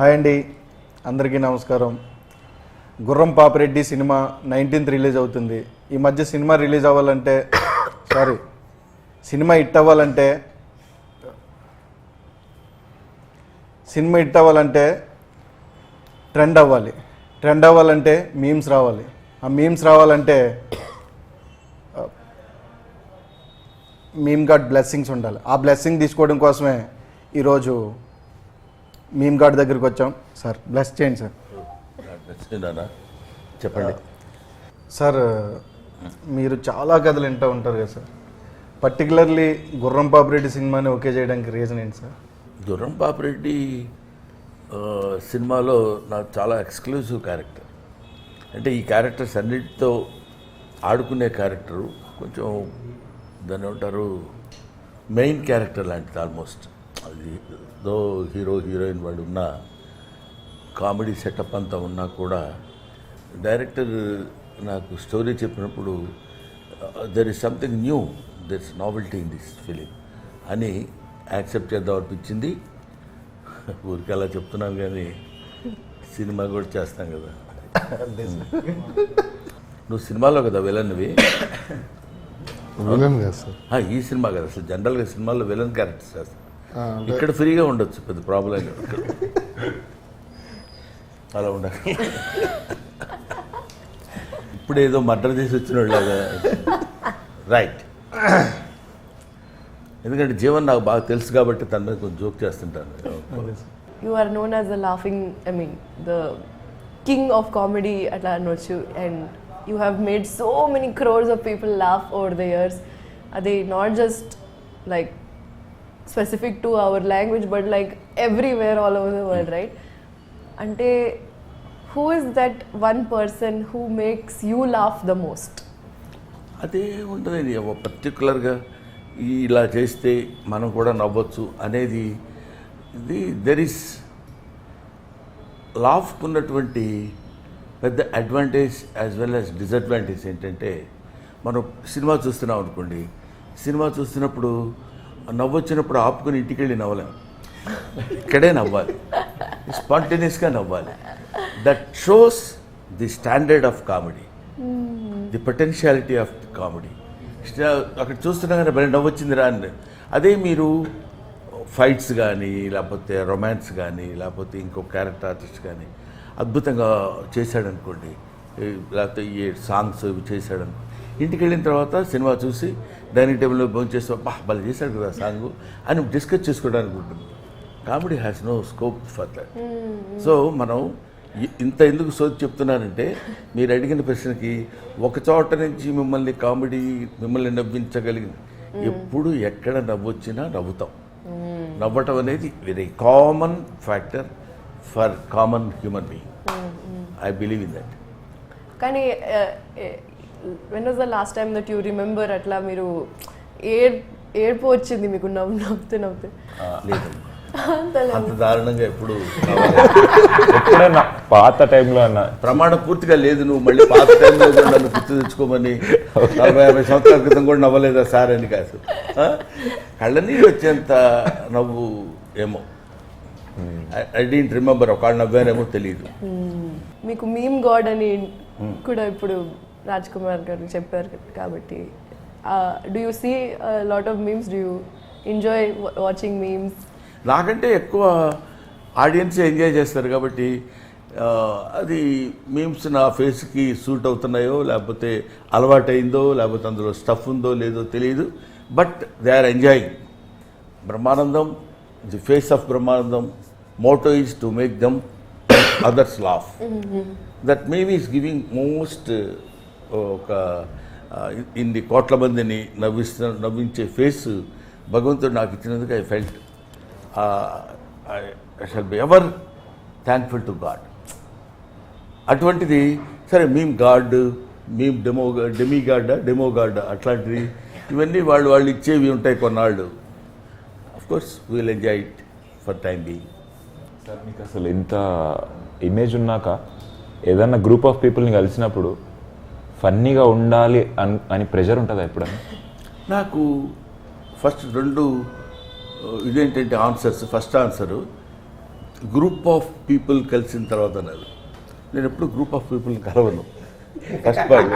Hi అండి, అందరికీ నమస్కారం. గుర్రం పాపిరెడ్డి సినిమా 19th రిలీజ్ అవుతుంది. ఈ మధ్య సినిమా రిలీజ్ అవ్వాలంటే సినిమా హిట్ అవ్వాలంటే ట్రెండ్ అవ్వాలంటే మీమ్స్ రావాలి. ఆ మీమ్స్ రావాలంటే మీమ్ గాడ్ బ్లెస్సింగ్స్ ఉండాలి. ఆ బ్లెస్సింగ్ తీసుకోవడం కోసమే ఈరోజు మీమ్ గాడ్ దగ్గరికి వచ్చాం. సార్ బ్లెస్ చేయండి సార్. చెప్పండి సార్, మీరు చాలా కథలు వింటూ ఉంటారు కదా సార్. పర్టికులర్లీ గుర్రం పాపిరెడ్డి సినిమాని ఓకే చేయడానికి రీజన్ ఏంటి సార్? గుర్రం పాపిరెడ్డి సినిమాలో నాకు చాలా ఎక్స్క్లూజివ్ క్యారెక్టర్. అంటే ఈ క్యారెక్టర్స్ అన్నిటితో ఆడుకునే క్యారెక్టరు కొంచెం దాన్ని ఏమంటారు మెయిన్ క్యారెక్టర్ లాంటిది ఆల్మోస్ట్. అది దో హీరో హీరోయిన్ వాడు ఉన్న కామెడీ సెటప్ అంతా ఉన్నా కూడా డైరెక్టర్ నాకు స్టోరీ చెప్పినప్పుడు there is something new, there is novelty in this film అని యాక్సెప్ట్ చేద్దాం అనిపించింది. ఊరికి అలా చెప్తున్నాను కానీ సినిమా కూడా చేస్తాం కదా. నువ్వు సినిమాలో కదా విలన్వి? విలన్ కదా సార్. ఈ సినిమా కదా అసలు జనరల్గా సినిమాలో విలన్ క్యారెక్టర్స్ చేస్తాను. ఇక్కడ ఫ్రీగా ఉండొచ్చు, పెద్ద ప్రాబ్లం అలా ఉండాలి. ఇప్పుడు ఏదో మర్డర్ చేసి వచ్చిన వాళ్ళగా రైట్. ఎందుకంటే జీవన్ నాకు బాగా తెలుసు కాబట్టి తన మీద కొంచెం జోక్ చేస్తుంటాను. You are known as the the king of comedy atla anochu, and you have made so many crores of people laugh over the years. They not just like specific to our language but like everywhere all over the world, right? Ante who is that one person who makes you laugh the most? అదే ఉంటుంది పర్టికులర్గా ఇలా చేస్తే మనం కూడా నవ్వచ్చు అనేది. ఇది there is లాఫ్కు ఉన్నటువంటి పెద్ద advantage as well as disadvantage ఏంటంటే, మనం సినిమా చూస్తున్నాం అనుకోండి, సినిమా చూస్తున్నప్పుడు నవ్వొచ్చినప్పుడు ఆపుకొని ఇంటికి వెళ్ళి నవ్వలేం, ఇక్కడే నవ్వాలి, స్పాంటేనియస్గా నవ్వాలి. That shows the standard of comedy, the potentiality of comedy. అక్కడ చూస్తున్నాగానే భలే నవ్వొచ్చిందిరా అని. అదే మీరు ఫైట్స్ కానీ లేకపోతే రొమాన్స్ కానీ లేకపోతే ఇంకో క్యారెక్టర్ ఆర్టిస్ట్ కానీ అద్భుతంగా చేశాడనుకోండి, లేకపోతే ఈ సాంగ్స్ ఇవి చేశాడనుకో, ఇంటికి వెళ్ళిన తర్వాత సినిమా చూసి డైనింగ్ టేబుల్లో భోజనం చేస్తే భలే చేశాడు కదా సాంగ్ అని డిస్కస్ చేసుకోవడానికి ఉంటుంది. Comedy has no scope for that. So మనం ఇంత ఎందుకు సోది చెప్తున్నానంటే, మీరు అడిగిన ప్రశ్నకి ఒక చోట నుంచి మిమ్మల్ని నవ్వించగలిగింది ఎప్పుడు ఎక్కడ నవ్వొచ్చినా నవ్వుతాం. నవ్వటం అనేది very common factor for common human being. I believe in that. కానీ when was the last time that you remember అట్లా మీరు ఏడుపు వచ్చింది మీకు నవ్వుతూ? లేదు, అంత దారుణంగా ఎప్పుడైనా పాత టైంలో అన్న ప్రమాణం పూర్తిగా లేదు. నువ్వు మళ్ళీ పాత టైంలో కూడా నన్ను గుర్తు తెచ్చుకోమని 40-50 సంవత్సరాల క్రితం కూడా నవ్వలేదా సార్ అని కాదు. కళ్ళనీళ్ళు వచ్చేంత నవ్వు ఏమో ఐ డోంట్ రిమెంబర్. ఒకళ్ళు నవ్వారేమో తెలియదు. మీకు మీమ్ గాడ్ అని కూడా ఇప్పుడు రాజ్ కుమార్ గారు చెప్పారు కాబట్టి, do you see lot of memes? Do you enjoy watching memes? నాకంటే ఎక్కువ ఆడియన్స్ ఎంజాయ్ చేస్తారు కాబట్టి అది మీమ్స్ నా ఫేస్కి సూట్ అవుతున్నాయో లేకపోతే అలవాటైందో లేకపోతే అందులో స్టఫ్ ఉందో లేదో తెలియదు, but they are enjoying. Brahmanandam, the face of Brahmanandam motto is to make them others laugh. That maybe is giving most ఒక ఇన్ని కోట్ల మందిని నవ్వించే ఫేస్ భగవంతుడు నాకు ఇచ్చినందుకు I felt I shall be ever thankful to god. అటువంటిది సరే meme god, meme demo god అట్లాంటివి ఇవన్నీ వాళ్ళు ఇచ్చేవి ఉంటాయి కొన్నాళ్ళు. Of course we will enjoy it for time being. Sir, మీకు అసలు ఇంత ఇమేజ్ ఉన్నాక ఏదన్నా గ్రూప్ ఆఫ్ పీపుల్ని కలిసినప్పుడు ఫన్నీగా ఉండాలి అని ప్రెషర్ ఉంటుందా ఎప్పుడన్నా? నాకు ఫస్ట్ రెండు ఇదేంటంటే answers. First answer group of people కలిసిన తర్వాత అన్నారు నేను ఎప్పుడు గ్రూప్ ఆఫ్ పీపుల్ని కలవను first point.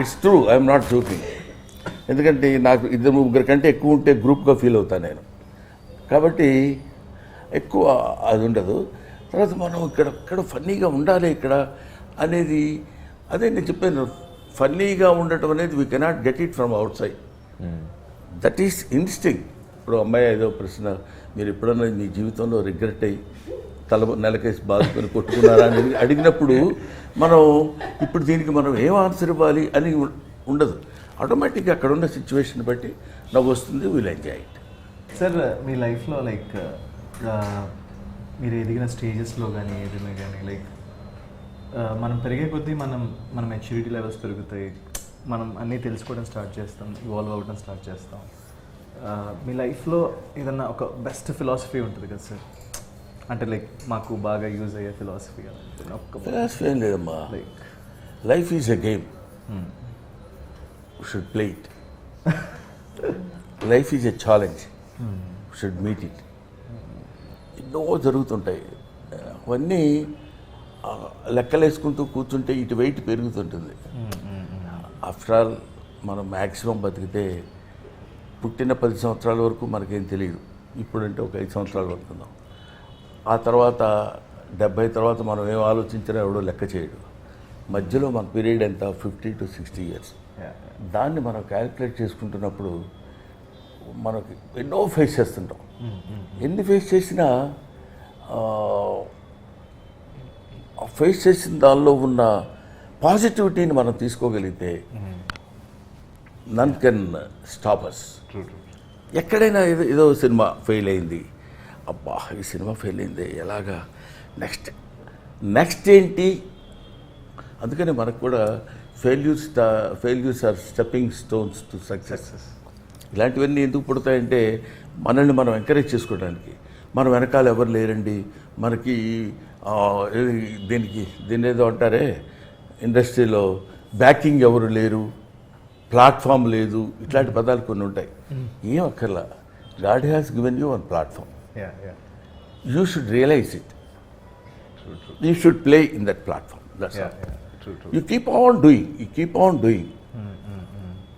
It's true, I'm not joking. ఎందుకంటే నాకు 2-3 కంటే ఎక్కువ ఉంటే గ్రూప్గా ఫీల్ అవుతాను నేను. కాబట్టి ఎక్కువ అది ఉండదు. తర్వాత మనం ఇక్కడ ఫన్నీగా ఉండాలి ఇక్కడ అనేది, అదే నేను చెప్పాను, ఫన్నీగా ఉండటం అనేది we cannot get it from out side. That is instinct. ఇప్పుడు అమ్మాయి ఏదో ప్రశ్న, మీరు ఎప్పుడన్నా మీ జీవితంలో రిగ్రెట్ అయ్యి నెలకేసి బాదుకొని కొట్టుకున్నారా అని అడిగినప్పుడు మనం ఇప్పుడు దీనికి మనం ఏం ఆన్సర్ ఇవ్వాలి అని ఉండదు. ఆటోమేటిక్గా అక్కడ ఉన్న సిచ్యువేషన్ బట్టి నవ్వు వస్తుంది, విల్ ఎంజాయ్ ఇట్. సార్ మీ లైఫ్లో లైక్ మీరు ఎదిగిన స్టేజెస్లో కానీ ఏదైనా కానీ లైక్ మనం పెరిగే కొద్దీ మన మెచ్యూరిటీ లెవెల్స్ పెరుగుతాయి, మనం అన్నీ తెలుసుకోవడం స్టార్ట్ చేస్తాం, ఇవాల్వ్ అవ్వడం స్టార్ట్ చేస్తాం. మీ లైఫ్లో ఏదన్నా ఒక బెస్ట్ ఫిలాసఫీ ఉంటుంది కదా సార్, అంటే లైక్ మాకు బాగా యూజ్ అయ్యే ఫిలాసఫీ కదా? ఫిలాసఫీ ఏం లేదమ్మా, like life is a game, should play it. Life is a challenge, should meet it. ఎన్నో జరుగుతుంటాయి, అవన్నీ లెక్కలేసుకుంటూ కూర్చుంటే ఇటు వెయిట్ పెరుగుతుంటుంది. ఆఫ్టర్ ఆల్ మనం మ్యాక్సిమం బతికితే పుట్టిన 10 సంవత్సరాల వరకు మనకేం తెలియదు. ఇప్పుడంటే ఒక 5 సంవత్సరాలు బతుకున్నాం. ఆ తర్వాత 70 తర్వాత మనం ఏం ఆలోచించినా ఎవడో లెక్క చేయడు. మధ్యలో మన పీరియడ్ ఎంత, 50 to 60 years. దాన్ని మనం క్యాలిక్యులేట్ చేసుకుంటున్నప్పుడు మనకి ఎన్నో ఫేస్ చేస్తుంటాం. ఎన్ని ఫేస్ చేసినా ఫేస్ చేసిన దానిలో ఉన్న పాజిటివిటీని మనం తీసుకోగలిగితే నన్ కెన్ స్టాప్ అస్. ఎక్కడైనా ఏదో సినిమా ఫెయిల్ అయింది, అబ్బా ఈ సినిమా ఫెయిల్ అయింది, ఎలాగా నెక్స్ట్ ఏంటి? అందుకని మనకు కూడా failures are stepping stones to success. ఇలాంటివన్నీ ఎందుకు పుడతాయంటే మనల్ని మనం ఎంకరేజ్ చేసుకోవడానికి. మన వెనకాల ఎవరు లేరండి, మనకి దీన్ని ఏదో అంటారే ఇండస్ట్రీలో బ్యాకింగ్ ఎవరు లేరు, ప్లాట్ఫామ్ లేదు, ఇట్లాంటి పదాలు కొన్ని ఉంటాయి. ఏం అక్కర్లా, god has given you one platform. You should realise it, you should play in that platform. That's all. You keep on doing.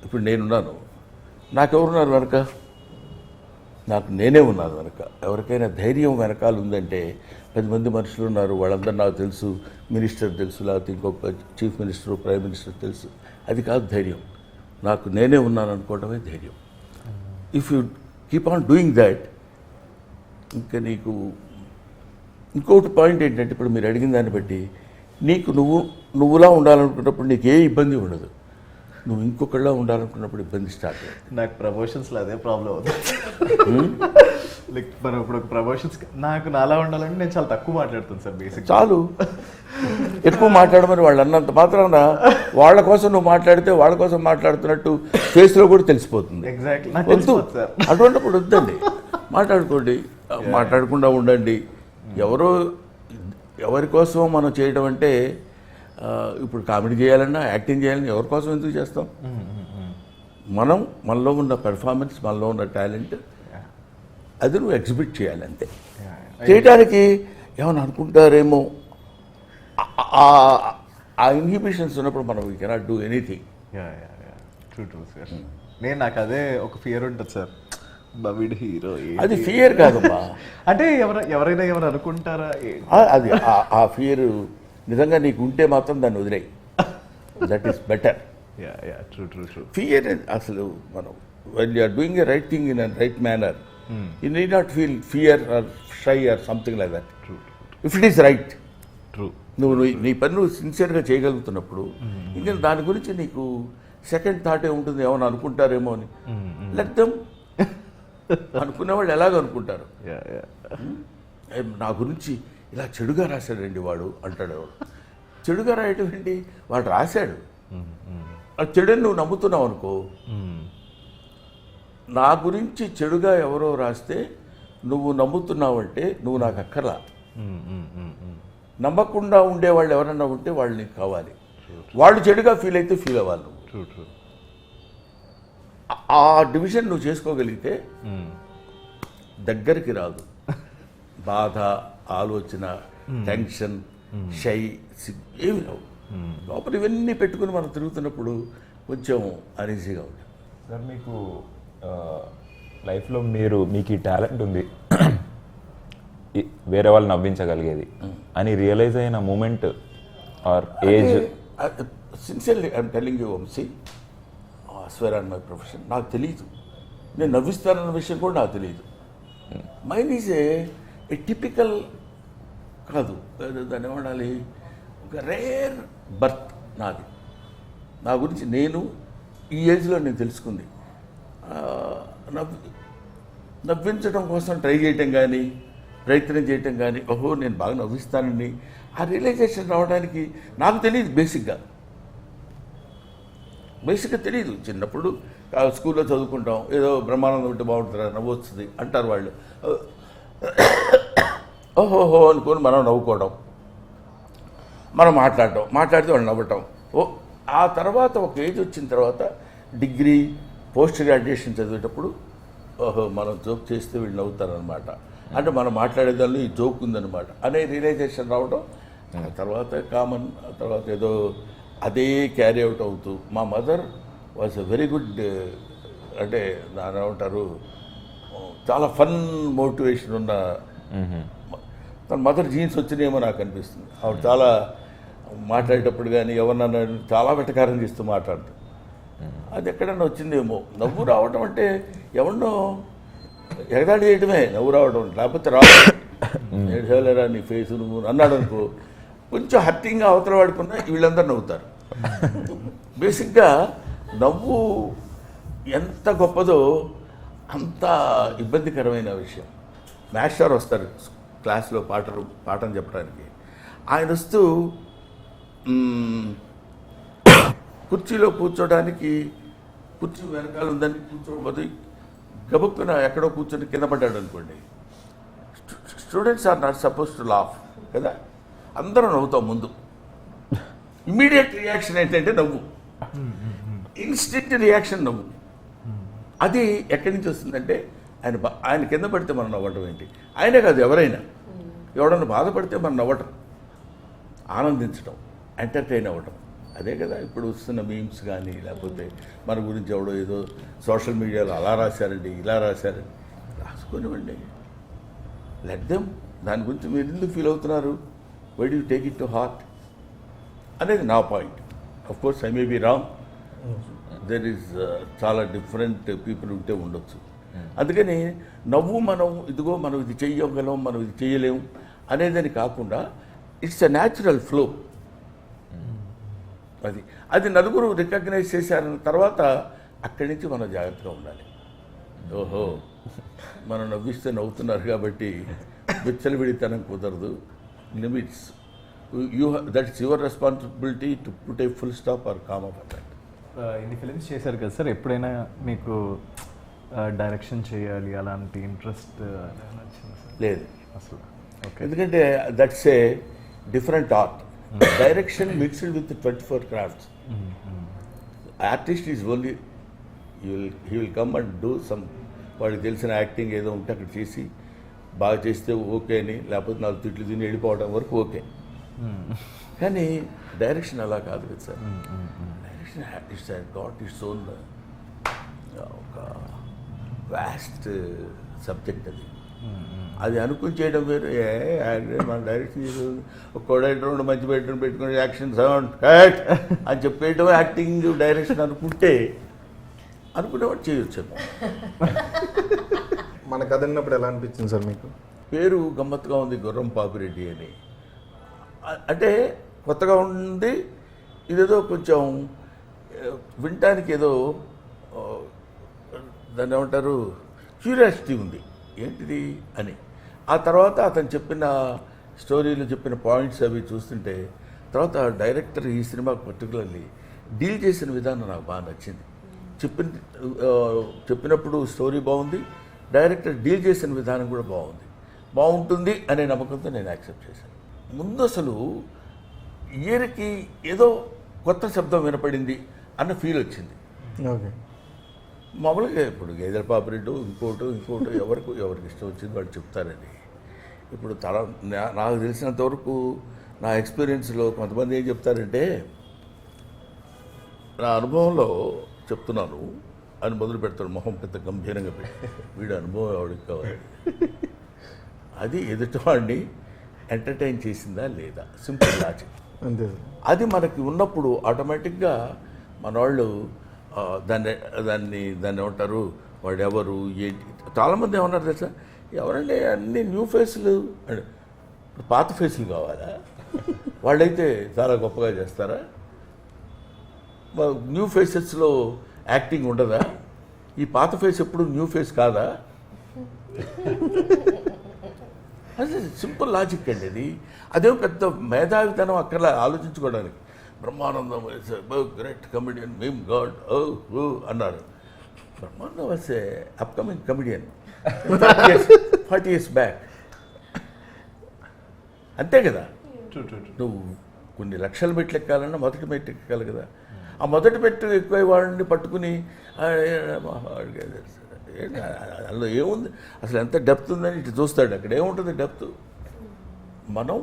ఇప్పుడు నేనున్నాను, నాకెవరున్నారు వెనక? నాకు నేనే ఉన్నాను వెనక. ఎవరికైనా ధైర్యం వెనకాల ఉందంటే 10 మంది మనుషులు ఉన్నారు, వాళ్ళందరూ నాకు తెలుసు, మినిస్టర్ తెలుసు, లేకపోతే ఇంకొక చీఫ్ మినిస్టర్, ప్రైమ్ మినిస్టర్ తెలుసు. అది కాదు ధైర్యం, నాకు నేనే ఉన్నాను అనుకోవడమే ధైర్యం. If you keep on doing that, ఇంకా నీకు ఇంకొకటి పాయింట్ ఏంటంటే, ఇప్పుడు మీరు అడిగిన దాన్ని బట్టి నీకు నువ్వులా ఉండాలనుకున్నప్పుడు నీకు ఏ ఇబ్బంది ఉండదు. నువ్వు ఇంకొకళ్ళ ఉండాలనుకున్నప్పుడు ఇబ్బంది స్టార్ట్ అవుతుంది. నాకు ప్రమోషన్స్లో అదే ప్రాబ్లం అవుతుంది. లైక్ మనం ఇప్పుడు ప్రమోషన్స్ నాకు నాలా ఉండాలంటే నేను చాలా తక్కువ మాట్లాడుతాను సార్. బేసిక్ చాలు, ఎక్కువ మాట్లాడమని వాళ్ళు అన్నంత మాత్రాన వాళ్ళ కోసం నువ్వు మాట్లాడితే వాళ్ళ కోసం మాట్లాడుతున్నట్టు ఫేస్లో కూడా తెలిసిపోతుంది. ఎగ్జాక్ట్లీ, వద్దు, అటువంటిప్పుడు వద్దండి, మాట్లాడుకోండి, మాట్లాడకుండా ఉండండి. ఎవరి కోసమో మనం చేయడం అంటే, ఇప్పుడు కామెడీ చేయాలన్నా యాక్టింగ్ చేయాలన్నా ఎవరి కోసం ఎందుకు చేస్తాం? మనలో ఉన్న పెర్ఫార్మెన్స్, మనలో ఉన్న టాలెంట్ అది నువ్వు ఎగ్జిబిట్ చేయాలి అంతే. చేయడానికి ఏమైనా అనుకుంటారేమో, ఆ ఇన్హిబిషన్స్ ఉన్నప్పుడు మనం we cannot do anything. True sir. నాకు అదే ఒక ఫియర్ ఉంటుంది సార్, వీడు హీరో. అది ఫియర్ కాదమ్మా, అంటే ఎవరైనా ఏమైనా అనుకుంటారా అది ఆ ఫియర్ నిజంగా నీకు ఉంటే మాత్రం దాన్ని వదిలేయి. That is better. True. Fear అసలు మనం when you are doing a right thing in a right manner, you need not feel fear or shy or something like that. True. If it is right, true, నువ్వు నీ పని నువ్వు సిన్సియర్గా చేయగలుగుతున్నప్పుడు ఇంకా దాని గురించి నీకు సెకండ్ థాటే ఉంటుంది, ఏమైనా అనుకుంటారేమో అని. Let them. అనుకునేవాళ్ళు ఎలాగ అనుకుంటారు. నా గురించి ఇలా చెడుగా రాశాడండి వాడు అంటాడు. చెడుగా రాయటం ఏంటి? వాడు రాశాడు, ఆ చెడుని నువ్వు నమ్ముతున్నావు అనుకో. నా గురించి చెడుగా ఎవరో రాస్తే నువ్వు నమ్ముతున్నావంటే నువ్వు నాకు అక్కర్లా. నమ్మకుండా ఉండేవాళ్ళు ఎవరన్నా ఉంటే వాళ్ళు నీకు కావాలి. వాళ్ళు చెడుగా ఫీల్ అయితే ఫీల్ అవ్వాలి నువ్వు. ఆ డివిజన్ నువ్వు చేసుకోగలిగితే దగ్గరికి రాదు బాధ, ఆలోచన, టెన్షన్, షై, ఏమి రావు. లోపల ఇవన్నీ పెట్టుకుని మనం తిరుగుతున్నప్పుడు కొంచెం అనీజీగా ఉంటుంది. సార్ మీకు లైఫ్లో మీకు ఈ టాలెంట్ ఉంది వేరే వాళ్ళు నవ్వించగలిగేది అని రియలైజ్ అయిన moment or age? Sincerely I'm telling you Vamsi, swear on my profession, నాకు తెలియదు. నేను నవ్విస్తానన్న విషయం కూడా నాకు తెలియదు. మైండ్ ఈజ్ ఏ టిపికల్ కాదు, దాన్ని ఏమనాలి, ఒక రేర్ బర్త్ నాది. నా గురించి నేను ఈ ఏజ్లో నేను తెలుసుకుంది. నవ్వించడం కోసం ట్రై చేయటం కానీ, ప్రయత్నం చేయటం కానీ, ఓహో నేను బాగా నవ్విస్తానని ఆ రియలైజేషన్ రావడానికి నాకు తెలియదు. బేసిక్గా తెలియదు. చిన్నప్పుడు స్కూల్లో చదువుకుంటాం, ఏదో బ్రహ్మానందం ఉంటే బాగుంటుందా, నవ్వు వస్తుంది అంటారు వాళ్ళు. ఓహోహో అనుకొని మనం నవ్వుకోవడం, మనం మాట్లాడితే వాళ్ళు నవ్వటం. ఆ తర్వాత ఒక ఏజ్ వచ్చిన తర్వాత డిగ్రీ, పోస్ట్ గ్రాడ్యుయేషన్ చదివేటప్పుడు ఓహో మనం జోక్ చేస్తే వీళ్ళు నవ్వుతారనమాట, అంటే మనం మాట్లాడేదాన్ని ఈ జోక్ ఉందన్నమాట అనే రియలైజేషన్ రావడం. ఆ తర్వాత కామన్, తర్వాత ఏదో అదే క్యారీ అవుట్ అవుతూ. మా mother was a very good, అంటే దాని ఏమంటారు, చాలా ఫన్ మోటివేషన్ ఉన్న. తన మదర్ జీన్స్ వచ్చినాయేమో నాకు అనిపిస్తుంది. ఆవిడ చాలా మాట్లాడేటప్పుడు కానీ ఎవరన్నా చాలా వెటకారం చేస్తూ మాట్లాడుతుంది. అది ఎక్కడన్నా వచ్చిందేమో. నవ్వు రావడం అంటే ఎవరినో ఎగదాడి చేయడమే నవ్వు రావడం, లేకపోతే ఏడ్చలేరా నీ ఫేస్ నువ్వు అన్నాడు అనుకో, కొంచెం హర్టింగ్గా అవతల వాడుకున్నా వీళ్ళందరూ నవ్వుతారు. బేసిక్గా నవ్వు ఎంత గొప్పదో అంత ఇబ్బందికరమైన విషయం. మాస్టర్ వస్తారు క్లాస్లో పాఠం చెప్పడానికి. ఆయన వస్తూ కుర్చీలో కూర్చోడానికి, కుర్చీ వెనకాల ఉందని కూర్చోబోదు, గబుక్కున ఎక్కడో కూర్చొని కింద పడ్డాడు అనుకోండి. Students are not suppose to laugh కదా, అందరూ నవ్వుతాం ముందు. ఇమ్మీడియట్ రియాక్షన్ ఏంటంటే నవ్వు, ఇన్స్టెంట్ రియాక్షన్ నవ్వు. అది ఎక్కడి నుంచి వస్తుందంటే ఆయన కింద పడితే మనం నవ్వటం ఏంటి, ఆయనే కాదు ఎవరైనా, ఎవడన్నా బాధపడితే మనం నవ్వటం, ఆనందించడం, ఎంటర్టైన్ అవ్వటం. అదే కదా ఇప్పుడు వస్తున్న మీమ్స్ కానీ, లేకపోతే మన గురించి ఎవడో ఏదో సోషల్ మీడియాలో అలా రాశారండి, ఇలా రాశారండి, రాసుకొనివ్వండి, లెట్ దెమ్. దాని గురించి మీరు ఎందుకు ఫీల్ అవుతున్నారు, why do you take it to heart అనేది నా point. Of course I may be wrong, there is చాలా డిఫరెంట్ పీపుల్ ఉంటే ఉండొచ్చు. అందుకని నవ్వు మనం ఇదిగో మనం ఇది చెయ్యగలం, మనం ఇది చేయలేము అనేదని కాకుండా ఇట్స్ ఎ న్యాచురల్ ఫ్లో. అది నలుగురు రికగ్నైజ్ చేశారన్న తర్వాత అక్కడి నుంచి మనం జాగ్రత్తగా ఉండాలి. ఓహో మనం నవ్విస్తే నవ్వుతున్నారు కాబట్టి విచ్చలవిడితనం కుదరదు, limits. That's your responsibility to put a full stop or calm up that. ఇన్ని ఫిలిమ్స్ చేశారు కదా సార్, ఎప్పుడైనా మీకు డైరెక్షన్ చేయాలి అలాంటి ఇంట్రెస్ట్ వచ్చింది సార్? లేదు అసలు. ఓకే, ఎందుకంటే that's a different art. Direction mixed with 24 crafts. Artist is only he will come and do some, వాడికి తెలిసిన యాక్టింగ్ ఏదో ఉంటే అక్కడ చేసి బాగా చేస్తే ఓకే అని, లేకపోతే 4 తిట్లు తిని వెళ్ళిపోవడం వరకు ఓకే. కానీ డైరెక్షన్ అలా కాదు కదా sir. Direction it's got its own ఒక వ్యాస్ట్ సబ్జెక్ట్ అది. అది అనుకుని చేయడం వేరు. మన డైరెక్షన్ ఒక డైరెక్టర్ మంచి బెడ్రూమ్ పెట్టుకుని యాక్షన్ సౌండ్ కట్ అని చెప్పేయడం యాక్టింగ్ డైరెక్షన్ అనుకునేవాడు చేయొచ్చు. మన కథ విన్నప్పుడు ఎలా అనిపించింది సార్ మీకు? పేరు గమ్మత్తుగా ఉంది, గుర్రం పాపిరెడ్డి అని. అంటే కొత్తగా ఉంది, ఇదేదో కొంచెం వినటానికి ఏదో దాన్ని ఏమంటారు, క్యూరియాసిటీ ఉంది ఏంటిది అని. ఆ తర్వాత అతను చెప్పిన స్టోరీలు, చెప్పిన పాయింట్స్ అవి చూస్తుంటే, తర్వాత డైరెక్టర్ ఈ సినిమాకి పర్టికులర్లీ డీల్ చేసిన విధానం నాకు బాగా నచ్చింది. చెప్పినప్పుడు స్టోరీ బాగుంది, డైరెక్టర్ డీల్ చేసిన విధానం కూడా బాగుంటుంది అనే నమ్మకంతో నేను యాక్సెప్ట్ చేశాను. ముందు అసలు ఇయర్కి ఏదో కొత్త శబ్దం వినపడింది అన్న ఫీల్ వచ్చింది. ఓకే, మామూలుగా ఇప్పుడు గేదెల పాపిరెడ్డు ఇంకోటో ఎవరికి ఇష్టం వచ్చింది వాడు చెప్తారని. ఇప్పుడు నాకు తెలిసినంతవరకు నా ఎక్స్పీరియన్స్లో కొంతమంది ఏం చెప్తారంటే, నా అనుభవంలో చెప్తున్నాను అని మొదలు పెడతాడు, మొహం పెద్ద గంభీరంగా పెట్టి, వీడు అనుభవం ఎవరికి కావాలి, అది ఎదుటివాడిని ఎంటర్టైన్ చేసిందా లేదా, సింపుల్ లాజిక్. అంతే సార్. అది మనకి ఉన్నప్పుడు ఆటోమేటిక్గా మన వాళ్ళు దాన్ని ఏమంటారు, వాడు ఎవరు ఏంటి. చాలామంది ఏమన్నారు తెలుసా, ఎవరండి అన్ని న్యూ ఫేస్లు అంటే పాత ఫేస్లు కావాలా, వాళ్ళైతే చాలా గొప్పగా చేస్తారా, న్యూ ఫేసెస్లో యాక్టింగ్ ఉండదా, ఈ పాత ఫేస్ ఎప్పుడు న్యూ ఫేస్ కాదా. అది సింపుల్ లాజిక్ అండి అది. అదేం పెద్ద మేధావితనం అక్కడ ఆలోచించుకోవడానికి. బ్రహ్మానందం గ్రేట్ కమెడియన్, మేమ్ గాడ్ అన్నారు. Brahmanandam was a upcoming comedian 40 years back. అంతే కదా, నువ్వు కొన్ని లక్షల మెట్లు ఎక్కాలన్నా మొదటి మెట్టు ఎక్కాలి కదా. ఆ మొదటి మెట్టు ఎక్కువ వాడిని పట్టుకుని అందులో ఏముంది అసలు, ఎంత డెప్త్ ఉందని ఇటు చూస్తాడు, అక్కడ ఏముంటుంది డెప్త్. మనం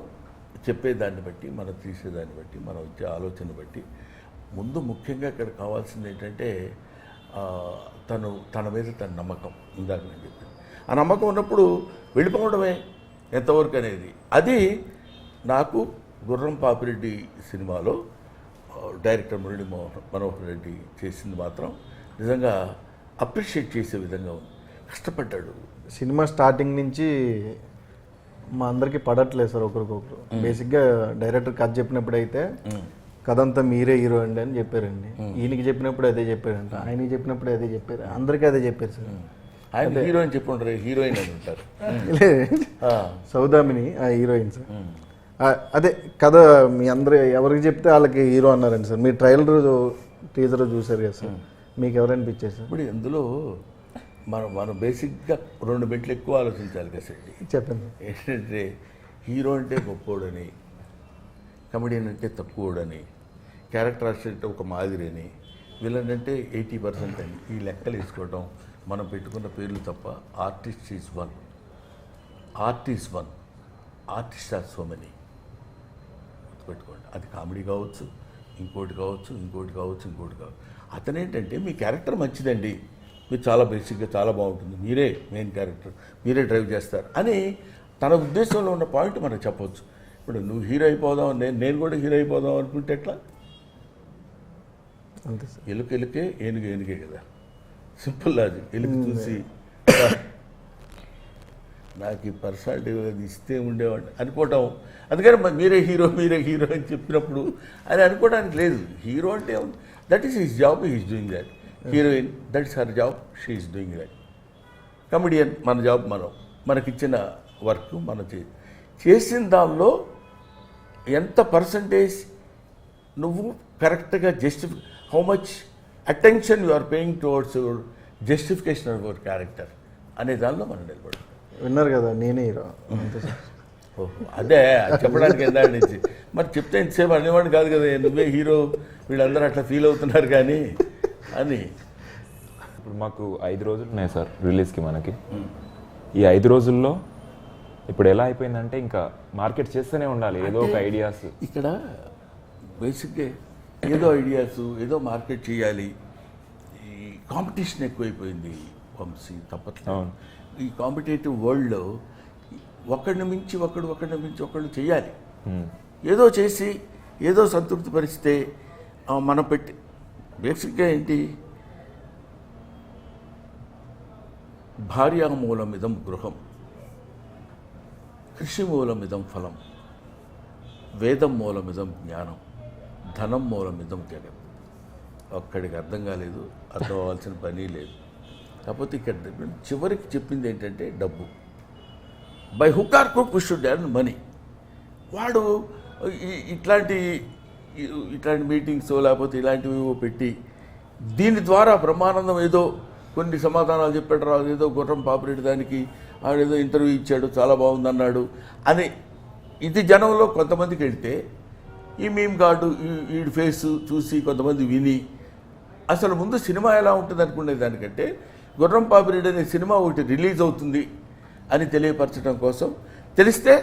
చెప్పేదాన్ని బట్టి, మనం తీసేదాన్ని బట్టి, మనం ఇచ్చే ఆలోచన బట్టి, ముందు ముఖ్యంగా ఇక్కడ కావాల్సింది ఏంటంటే తన మీద తన నమ్మకం. ఇందాక నేను చెప్పింది ఆ నమ్మకం ఉన్నప్పుడు వెళ్ళిపోవడమే ఎంతవరకు అనేది. అది నాకు గుర్రం పాపిరెడ్డి సినిమాలో డైరెక్టర్ మురళీ మనోహర్ రెడ్డి చేసింది మాత్రం నిజంగా అప్రిషియేట్ చేసే విధంగా ఉంది. కష్టపడ్డాడు. సినిమా స్టార్టింగ్ నుంచి మా అందరికీ పడట్లేదు సార్ ఒకరికొకరు. బేసిక్గా డైరెక్టర్ కథ చెప్పినప్పుడు అయితే కథ అంతా మీరే హీరో అండి అని చెప్పారండి. ఈయనకి చెప్పినప్పుడు అదే చెప్పారంట, ఆయనకి చెప్పినప్పుడు అదే చెప్పారు, అందరికీ అదే చెప్పారు సార్. ఆయన హీరోయిన్ చెప్పుంటారు, హీరోయిన్ అని ఉంటారు. సౌదామిని ఆ హీరోయిన్ సార్. అదే కథ మీ అందరు ఎవరికి చెప్తే వాళ్ళకి హీరో అన్నారండి సార్. మీరు ట్రైలర్ టీజర్ చూసారు కదా సార్, మీకు ఎవరనిపించారు సార్? ఇప్పుడు ఇందులో మనం బేసిక్గా 2 మెట్లు ఎక్కువ ఆలోచించాలి కదా సార్. చెప్పండి. ఏంటంటే హీరో అంటే గొప్పోడని, కమెడియన్ అంటే తక్కువడని, క్యారెక్టర్ ఆర్టిస్ట్ అంటే ఒక మాదిరి అని, విలన్ అంటే 80% అని, ఈ లెక్కలు వేసుకోవడం మనం పెట్టుకున్న పేర్లు తప్ప. Artist is one, artist are so many. గుర్తుపెట్టుకోండి. అది కామెడీ కావచ్చు, ఇంకోటి కావచ్చు. అతనేంటంటే మీ క్యారెక్టర్ మంచిదండి, మీరు చాలా బేసిక్గా చాలా బాగుంటుంది, మీరే మెయిన్ క్యారెక్టర్, మీరే డ్రైవ్ చేస్తారు అని తన ఉద్దేశంలో ఉన్న పాయింట్ మనకు చెప్పవచ్చు. ఇప్పుడు నువ్వు హీరో అయిపోదాం, నేను కూడా హీరో అయిపోదాం అనుకుంటే ఎట్లా? అంతే సార్. ఎలుకే ఏనుగే కదా, సింపుల్ లాజిక్. ఎలుక చూసి నాకు ఈ పర్సనాలిటీ ఇస్తే ఉండేవాడు అనుకోవటం. అందుకని మీరే హీరో అని చెప్పినప్పుడు అది అనుకోవడానికి లేదు. హీరో అంటే that is his job, he's doing that. Heroine that is her job, she is doing that. Comedian మన జాబ్, మనకిచ్చిన వర్క్ మనం చేసిన దానిలో ఎంత పర్సంటేజ్ నువ్వు కరెక్ట్గా how much attention you are paying towards justification of your character అనే దానిలో మనం నిలబడతాం. విన్నారు కదా, నేనే హీరో. అంతే సార్. ఓహో, అదే చెప్పడానికి ఎంత నుంచి మరి చెప్తే ఇంతసేపు అనేవాడిని కాదు కదా, నువ్వే హీరో, వీళ్ళందరూ అట్లా ఫీల్ అవుతున్నారు కానీ అని. ఇప్పుడు మాకు 5 రోజులు ఉన్నాయి సార్ రిలీజ్కి. మనకి ఈ 5 రోజుల్లో ఇప్పుడు ఎలా అయిపోయిందంటే ఇంకా మార్కెట్ చేస్తూనే ఉండాలి ఏదో ఒక ఐడియాస్. ఇక్కడ బేసిక్గా ఏదో ఐడియాస్, ఏదో మార్కెట్ చేయాలి. ఈ కాంపిటీషన్ ఎక్కువైపోయింది వంశీ, తప్పట్లేదు. ఈ కాంపిటేటివ్ వరల్డ్లో ఒకడిని మించి ఒకడు చేయాలి. ఏదో చేసి ఏదో సంతృప్తి పరిస్తే మనం పెట్టి బేసిక్గా ఏంటి, భార్యామూలమిదం గృహం, కృషిమూలమిదం ఫలం, వేదం మూలమిదం జ్ఞానం, ధనం మూలమిదం జగత్. ఒక్కడికి అర్థం కాలేదు, అర్థం అవ్వాల్సిన పని లేదు. కాకపోతే ఇక్కడ చివరికి చెప్పింది ఏంటంటే డబ్బు. By hook or crook we should earn money. వాడు ఇట్లాంటి మీటింగ్స్ లేకపోతే ఇలాంటివి పెట్టి దీని ద్వారా బ్రహ్మానందం ఏదో కొన్ని సమాధానాలు చెప్పాడు రా, ఏదో గుర్రం పాపిరెడ్డి దానికి ఆడేదో ఇంటర్వ్యూ ఇచ్చాడు, చాలా బాగుందన్నాడు అని ఇది జనంలో కొంతమందికి వెళ్తే, ఈ మీమ్ గాడు వీడి ఫేస్ చూసి కొంతమంది విని అసలు ముందు సినిమా ఎలా ఉంటుంది అనుకునే దానికంటే గుర్రం పాపిరెడ్డి అనే సినిమా ఒకటి రిలీజ్ అవుతుంది అని తెలియపరచడం కోసం తెలిస్తే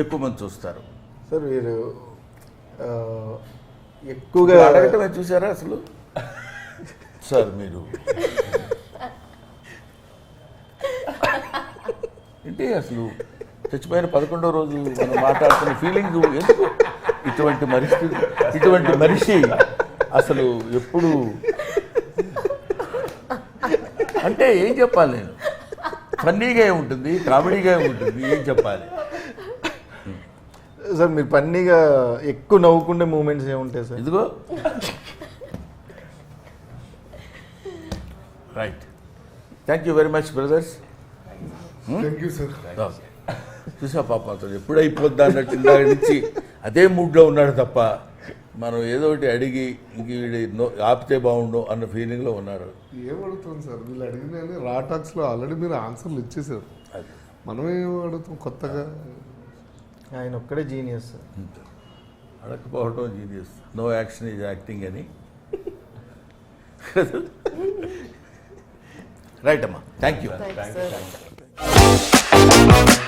ఎక్కువ మంది చూస్తారు. సార్ మీరు ఎక్కువగా అడగటమే చూసారా అసలు సార్ మీరు ఏంటి అసలు చచ్చిపోయిన 11వ రోజు మనం మాట్లాడుతున్న ఫీలింగ్ ఎందుకు? ఇటువంటి మనిషి అసలు ఎప్పుడు అంటే ఏం చెప్పాలి నేను? ఫన్నీగా ఉంటుంది, కామెడీగా ఉంటుంది, ఏం చెప్పాలి? సార్ మీరు పన్నీగా ఎక్కువ నవ్వుకుండే మూమెంట్స్ ఏముంటాయి సార్? ఇదిగో right. Thank you very much brothers. Thank you sir. చూసా పాప అతను ఎప్పుడు అయిపోద్దా అన్నట్టు ఇందాక నుంచి అదే మూడ్లో ఉన్నాడు తప్ప మనం ఏదో ఒకటి అడిగి ఇంక వీడి ఆపితే బాగుండు అన్న ఫీలింగ్లో ఉన్నారు. ఏం అడుగుతాం సార్, వీళ్ళు అడిగిన రా టాక్స్లో ఆల్రెడీ మీరు ఆన్సర్లు ఇచ్చేసారు. మనం ఏం అడుగుతాం కొత్తగా? ఆయన ఒక్కడే జీనియస్ సార్. అడగకపోవడం genius. No action is acting అని. రైట్ అమ్మా, థ్యాంక్ యూ. Thanks, sir.